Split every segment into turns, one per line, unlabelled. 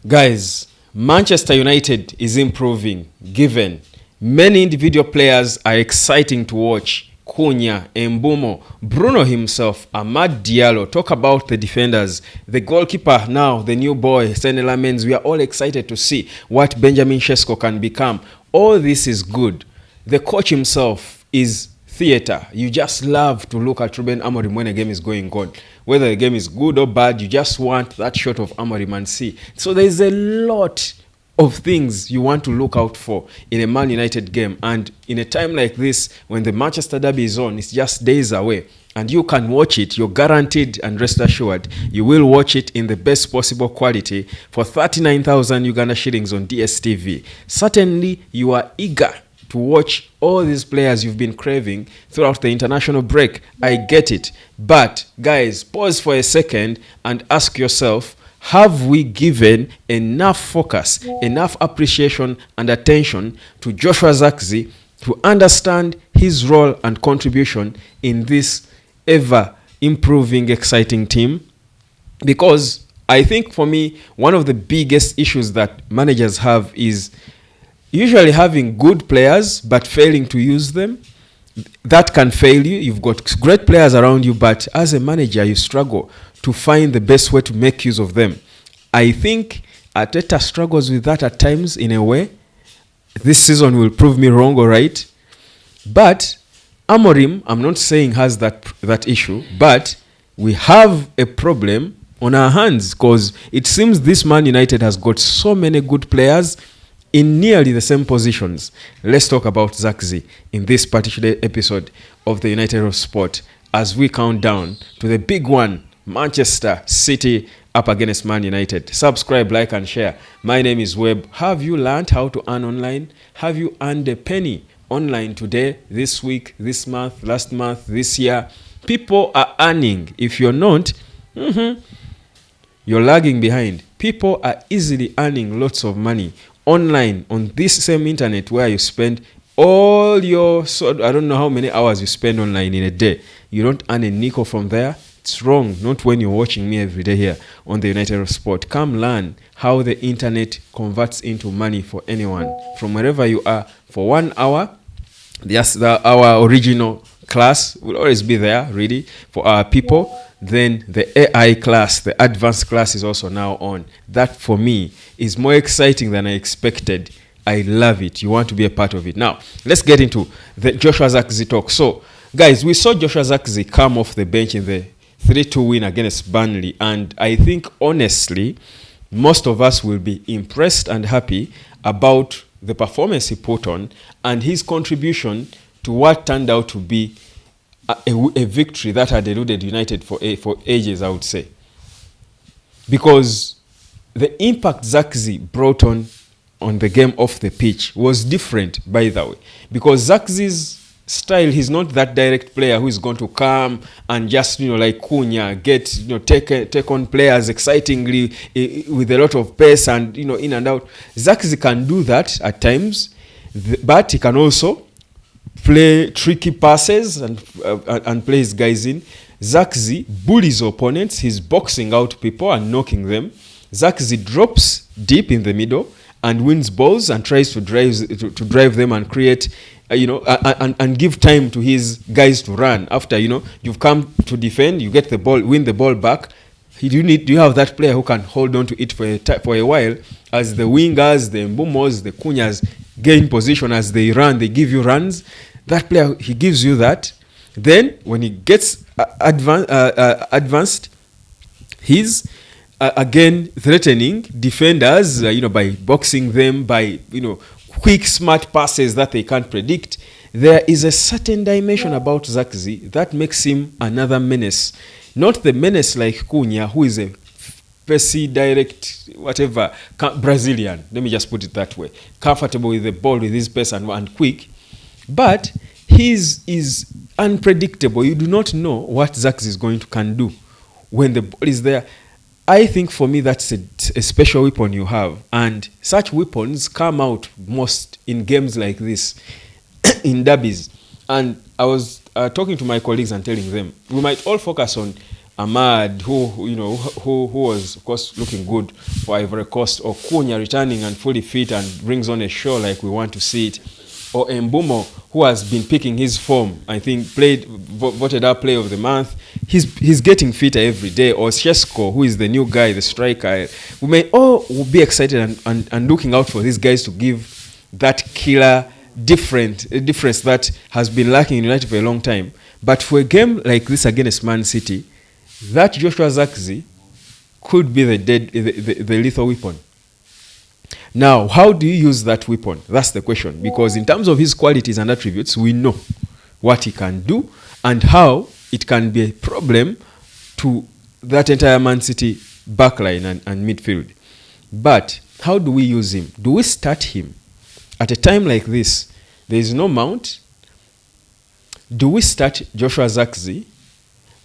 Guys, Manchester United is improving, given many individual players are exciting to watch. Cunha, Mbumo, Bruno himself, Amad Diallo. Talk about the defenders. The goalkeeper now, the new boy, Senela Menz. We are all excited to see what Benjamin Sesko can become. All this is good. The coach himself is theater. You just love to look at Ruben Amorim when a game is going on. Whether the game is good or bad, you just want that shot of Amorim and see. So there's a lot of things you want to look out for in a Man United game. And in a time like this, when the Manchester Derby is on, it's just days away. And you can watch it. You're guaranteed and rest assured you will watch it in the best possible quality for 39,000 Uganda shillings on DSTV. Certainly, you are eager to watch all these players you've been craving throughout the international break. I get it. But, guys, pause for a second and ask yourself, have we given enough focus, enough appreciation and attention to Joshua Zirkzee to understand his role and contribution in this ever-improving, exciting team? Because I think for me, one of the biggest issues that managers have is usually having good players but failing to use them. That can fail you. You've got great players around you, but as a manager, you struggle to find the best way to make use of them. I think Arteta struggles with that at times in a way. This season will prove me wrong or right. But Amorim, I'm not saying has that issue, but we have a problem on our hands because it seems this Man United has got so many good players in nearly the same positions. Let's talk about Zirkzee in this particular episode of the United of Sport as we count down to the big one, Manchester City up against Man United. Subscribe, like, and share. My name is Webb. Have you learned how to earn online? Have you earned a penny online today, this week, this month, last month, this year? People are earning. If you're not, you're lagging behind. People are easily earning lots of money online on this same internet where you spend all your, I don't know how many hours you spend online in a day. You don't earn a nickel from there. It's wrong. Not when you're watching me every day here on the United of Sport. Come learn how the internet converts into money for anyone from wherever you are for 1 hour. Yes, our original class will always be there ready for our people. Then the AI class, the advanced class is also now on. That for me is more exciting than I expected. I love it. You want to be a part of it. Now, let's get into the Joshua Zirkzee talk. So, guys, we saw Joshua Zirkzee come off the bench in the 3-2 win against Burnley. And I think, honestly, most of us will be impressed and happy about the performance he put on and his contribution to what turned out to be a victory that had eluded United for ages, I would say. Because the impact Zirkzee brought on the game off the pitch was different, by the way. Because Zirkzee's style, he's not that direct player who is going to come and just, like Cunha, take on players excitingly with a lot of pace and, in and out. Zirkzee can do that at times, but he can also play tricky passes and play his guys in. Zirkzee bullies opponents. He's boxing out people and knocking them. Zirkzee drops deep in the middle and wins balls and tries to drive them and create, and give time to his guys to run. After, you've come to defend, you get the ball, win the ball back. You have that player who can hold on to it for a while as the wingers, the Mbumos, the Cunhas gain position as they run, they give you runs. That player, he gives you that. Then when he gets advanced, he's again threatening defenders, by boxing them, by quick smart passes that they can't predict. There is a certain dimension about Zirkzee that makes him another menace. Not the menace like Cunha, who is a pacey, direct, whatever, Brazilian. Let me just put it that way. Comfortable with the ball, with his pace and quick. But his is unpredictable. You do not know what Zirkzee can do when the ball is there. I think for me that's a special weapon you have. And such weapons come out most in games like this, in derbies. And I was talking to my colleagues and telling them, we might all focus on Ahmad, who was of course looking good for Ivory Coast, or Cunha returning and fully fit and brings on a show like we want to see it, or Mbumo, who has been picking his form, I think voted our player of the month. He's getting fitter every day. Or Shesko, who is the new guy, the striker. We may all be excited and looking out for these guys to give that killer difference that has been lacking in United for a long time. But for a game like this against Man City, that Joshua Zirkzee could be the lethal weapon. Now, how do you use that weapon? That's the question. Because in terms of his qualities and attributes, we know what he can do and how it can be a problem to that entire Man City backline and midfield. But how do we use him? Do we start him? At a time like this, there is no Mount. Do we start Joshua Zirkzee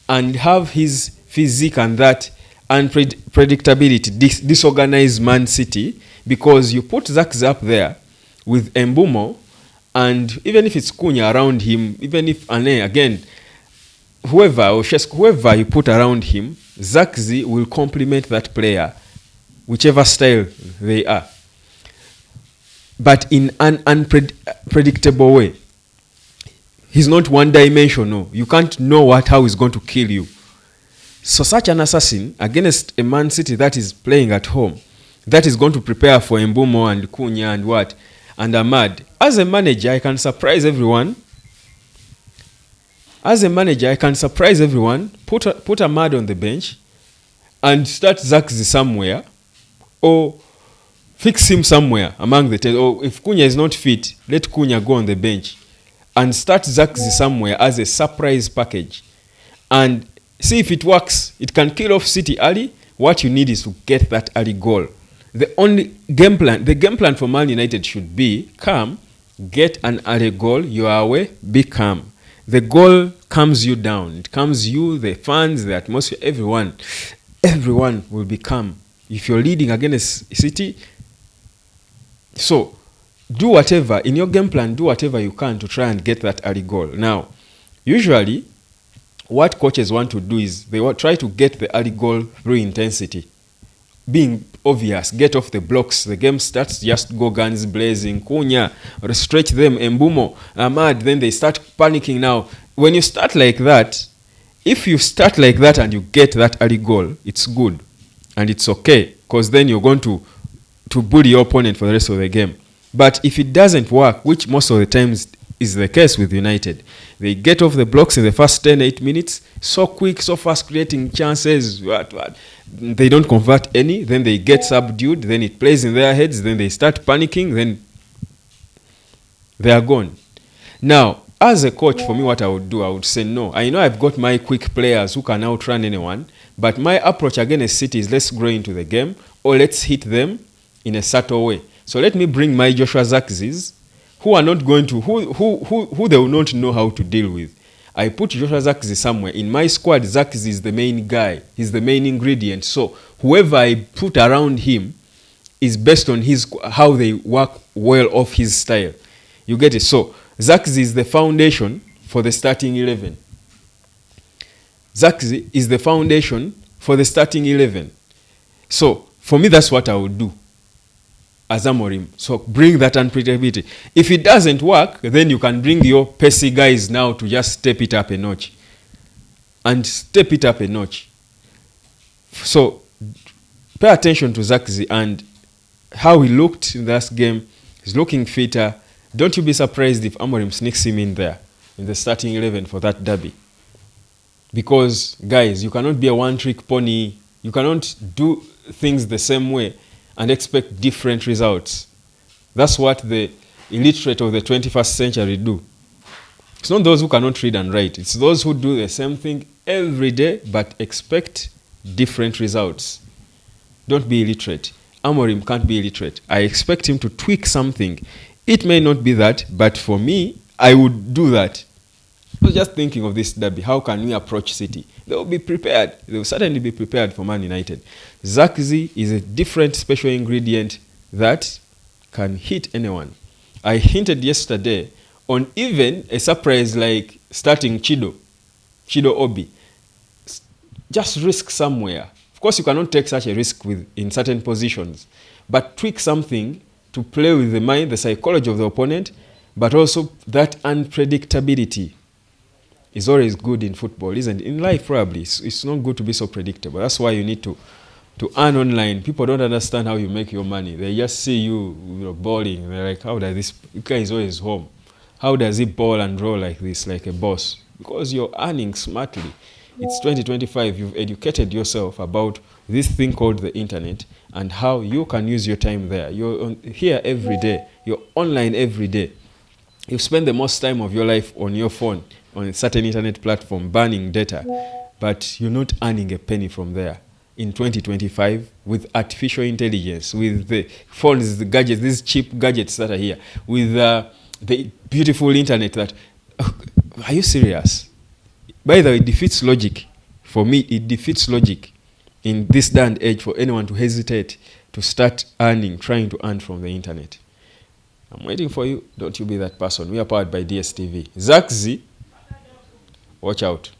and have his physique and that unpredictability, disorganized Man City? Because you put Zirkzee up there with Mbumo, and even if it's Cunha around him, even if Ane, again, whoever you put around him, Zirkzee will complement that player, whichever style they are. But in an unpredictable way. He's not one-dimensional. You can't know how he's going to kill you. So such an assassin against a Man City that is playing at home, that is going to prepare for Mbumo and Cunha and Ahmad. As a manager, I can surprise everyone. Put Ahmad on the bench and start Zirkzee somewhere, or fix him somewhere among the 10. Or if Cunha is not fit, let Cunha go on the bench and start Zirkzee somewhere as a surprise package. And see if it works. It can kill off City early. What you need is to get that early goal. The game plan for Man United should be calm, get an early goal, you are away, be calm. The goal calms you down. It calms you, the fans, the atmosphere, everyone. Everyone will be calm. If you're leading against City, so do whatever, in your game plan, do whatever you can to try and get that early goal. Now, usually, what coaches want to do is they will try to get the early goal through intensity. Being obvious, get off the blocks. The game starts, just go guns blazing. Cunha, stretch them, Mbumo, Ahmad, then they start panicking now. When you start like that, if you start like that and you get that early goal, it's good. And it's okay, because then you're going to bully your opponent for the rest of the game. But if it doesn't work, which most of the times is the case with United, they get off the blocks in the first 10-8 minutes, so quick, so fast, creating chances, they don't convert any, then they get subdued, then it plays in their heads, then they start panicking, then they are gone. Now, as a coach, for me, what I would say, no, I know I've got my quick players who can outrun anyone, but my approach against City is let's grow into the game, or let's hit them in a subtle way. So let me bring my Joshua Zirkzees, who are not going to, who they will not know how to deal with. I put Joshua Zirkzee somewhere. In my squad, Zirkzee is the main guy. He's the main ingredient. So whoever I put around him is based on how they work well off his style. You get it? So Zirkzee is the foundation for the starting 11. Zirkzee is the foundation for the starting 11. So for me, that's what I would do as Amorim. So bring that unpredictability. If it doesn't work, then you can bring your pacey guys now to just step it up a notch. And step it up a notch. So pay attention to Zirkzee and how he looked in that game. He's looking fitter. Don't you be surprised if Amorim sneaks him in there in the starting 11 for that derby. Because, guys, you cannot be a one-trick pony. You cannot do things the same way and expect different results. That's what the illiterate of the 21st century do. It's not those who cannot read and write. It's those who do the same thing every day but expect different results. Don't be illiterate. Amorim can't be illiterate. I expect him to tweak something. It may not be that, but for me, I would do that. I was just thinking of this derby. How can we approach City? They will be prepared. They will certainly be prepared for Man United. Zirkzee is a different special ingredient that can hit anyone. I hinted yesterday on even a surprise like starting Chido Obi. just risk somewhere. Of course, you cannot take such a risk in certain positions, but tweak something to play with the mind, the psychology of the opponent, but also that unpredictability is always good in football, isn't it? In life, probably. It's not good to be so predictable. That's why you need to earn online. People don't understand how you make your money. They just see you balling. They're like, how does this guy is always home? How does he ball and roll like this, like a boss? Because you're earning smartly. It's 2025. You've educated yourself about this thing called the internet and how you can use your time there. You're here every day. You're online every day. You spend the most time of your life on your phone, on a certain internet platform, burning data, but you're not earning a penny from there. In 2025, with artificial intelligence, with the phones, the gadgets, these cheap gadgets that are here, with the beautiful internet that... Are you serious? By the way, it defeats logic. For me, it defeats logic in this day and age for anyone to hesitate to start trying to earn from the internet. I'm waiting for you. Don't you be that person. We are powered by DSTV. Zirkzee, watch out.